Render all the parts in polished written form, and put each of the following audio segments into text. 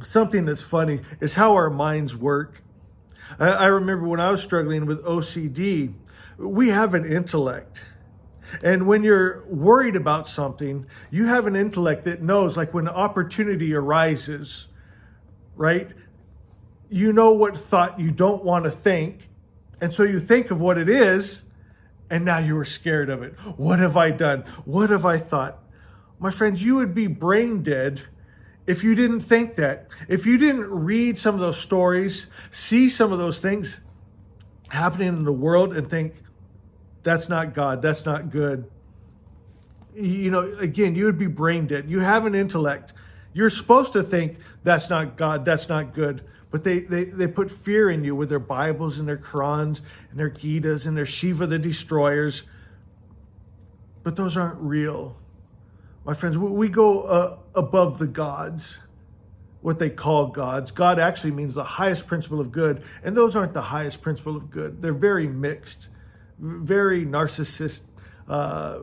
something that's funny is how our minds work. I remember when I was struggling with OCD, we have an intellect. And when you're worried about something, you have an intellect that knows, like when opportunity arises, right? You know what thought you don't want to think. And so you think of what it is, and now you are scared of it. What have I done? What have I thought? My friends, you would be brain dead if you didn't think that. If you didn't read some of those stories, see some of those things happening in the world and think, that's not God, that's not good. You know, again, you would be brain dead. You have an intellect. You're supposed to think that's not God, that's not good. But they put fear in you with their Bibles and their Qurans and their Gitas and their Shiva the Destroyers. But those aren't real. My friends, we go above the gods, what they call gods. God actually means the highest principle of good. And those aren't the highest principle of good. They're very mixed, very narcissist, they're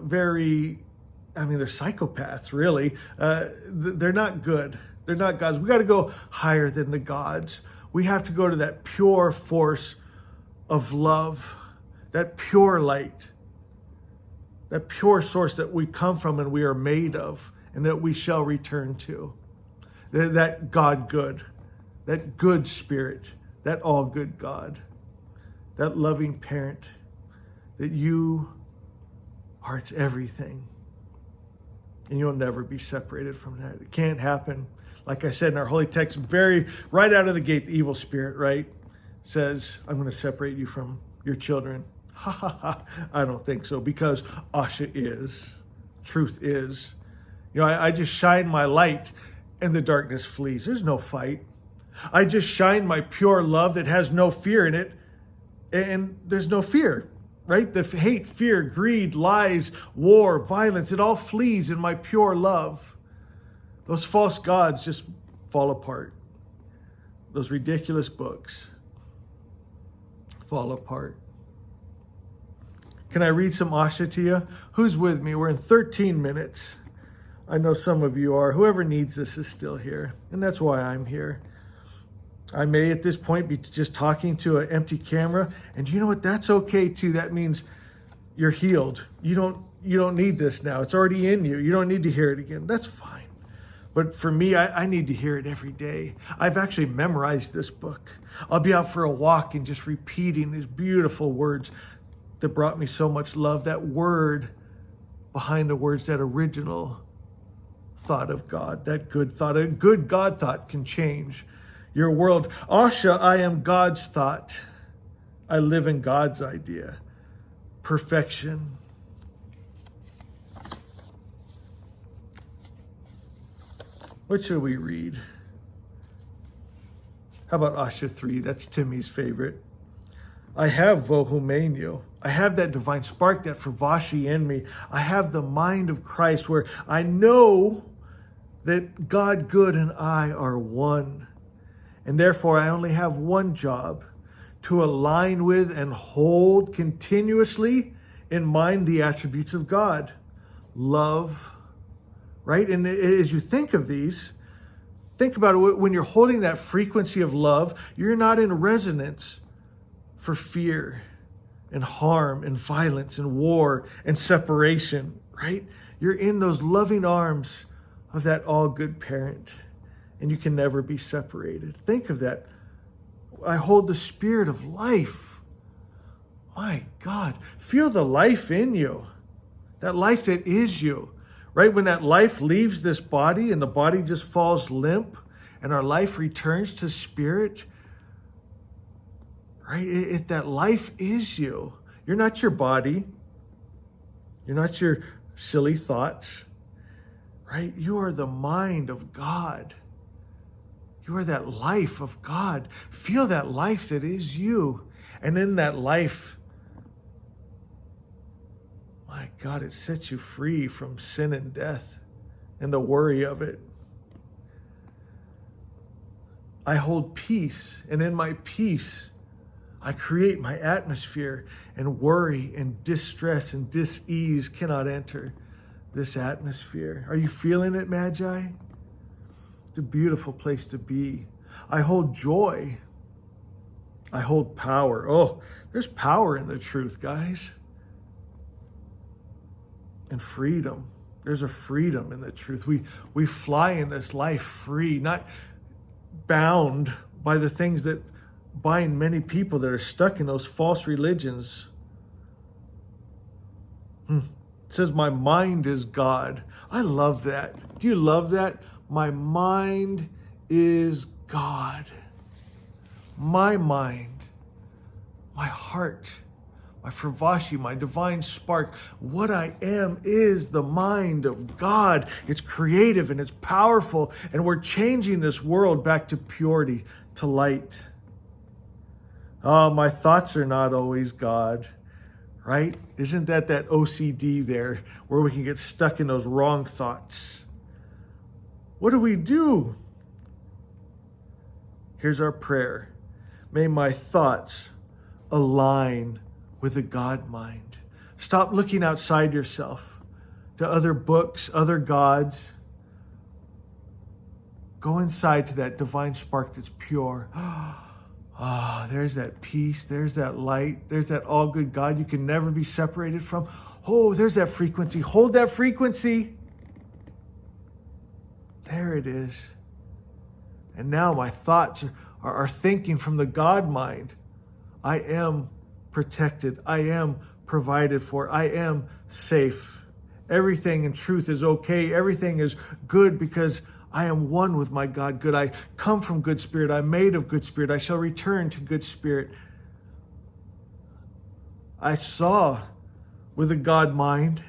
psychopaths, really. They're not good. They're not gods. We got to go higher than the gods. We have to go to that pure force of love, that pure light, that pure source that we come from and we are made of and that we shall return to. That God good, that good spirit, that all good God, that loving parent, that you are its everything. And you'll never be separated from that. It can't happen. Like I said in our holy text, very right out of the gate, the evil spirit, right, says, I'm going to separate you from your children. Ha ha ha. I don't think so, because Asha is. Truth is. You know, I just shine my light and the darkness flees. There's no fight. I just shine my pure love that has no fear in it, and there's no fear. Right? The hate, fear, greed, lies, war, violence, it all flees in my pure love. Those false gods just fall apart. Those ridiculous books fall apart. Can I read some Asha to you? Who's with me? We're in 13 minutes. I know some of you are. Whoever needs this is still here. And that's why I'm here. I may at this point be just talking to an empty camera, and you know what? That's okay too. That means you're healed. You don't need this now. It's already in you. You don't need to hear it again. That's fine. But for me, I need to hear it every day. I've actually memorized this book. I'll be out for a walk and just repeating these beautiful words that brought me so much love. That word behind the words, that original thought of God, that good thought, a good God thought can change your world. Asha, I am God's thought. I live in God's idea. Perfection. What should we read? How about Asha 3? That's Timmy's favorite. I have Vohumenyo. I have that divine spark, that Fravashi in me. I have the mind of Christ where I know that God good and I are one. And therefore, I only have one job: to align with and hold continuously in mind the attributes of God. Love, right? And as you think of these, think about it. When you're holding that frequency of love, you're not in resonance for fear and harm and violence and war and separation, right? You're in those loving arms of that all-good parent. And you can never be separated. Think of that. I hold the spirit of life. My God, feel the life in you. That life that is you. Right? When that life leaves this body and the body just falls limp and our life returns to spirit, right? That life is you. You're not your body. You're not your silly thoughts. Right? You are the mind of God. You are that life of God. Feel that life that is you. And in that life, my God, it sets you free from sin and death and the worry of it. I hold peace, and in my peace, I create my atmosphere, and worry and distress and dis-ease cannot enter this atmosphere. Are you feeling it, Magi? It's a beautiful place to be. I hold joy. I hold power. Oh, there's power in the truth, guys. And freedom. There's a freedom in the truth. We fly in this life free, not bound by the things that bind many people that are stuck in those false religions. It says, my mind is God. I love that. Do you love that? My mind is God. My mind, my heart, my fravashi, my divine spark. What I am is the mind of God. It's creative and it's powerful, and we're changing this world back to purity, to light. Oh, my thoughts are not always God, right? Isn't that OCD there where we can get stuck in those wrong thoughts? What do? Here's our prayer. May my thoughts align with the God mind. Stop looking outside yourself to other books, other gods. Go inside to that divine spark that's pure. Ah, there's that peace, there's that light, there's that all good God you can never be separated from. Oh, there's that frequency. Hold that frequency. There it is. And now my thoughts are thinking from the God mind. I am protected. I am provided for. I am safe. Everything in truth is okay. Everything is good because I am one with my God good. I come from good spirit. I'm made of good spirit. I shall return to good spirit. I saw with a God mind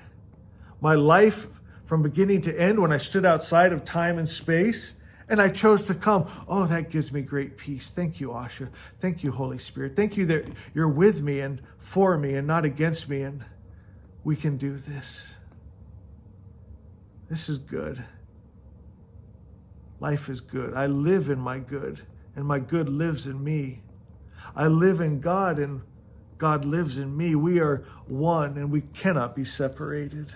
my life from beginning to end when I stood outside of time and space, and I chose to come. Oh, that gives me great peace. Thank you, Asha. Thank you, Holy Spirit. Thank you that you're with me and for me and not against me, and we can do this. This is good. Life is good. I live in my good, and my good lives in me. I live in God, and God lives in me. We are one, and we cannot be separated.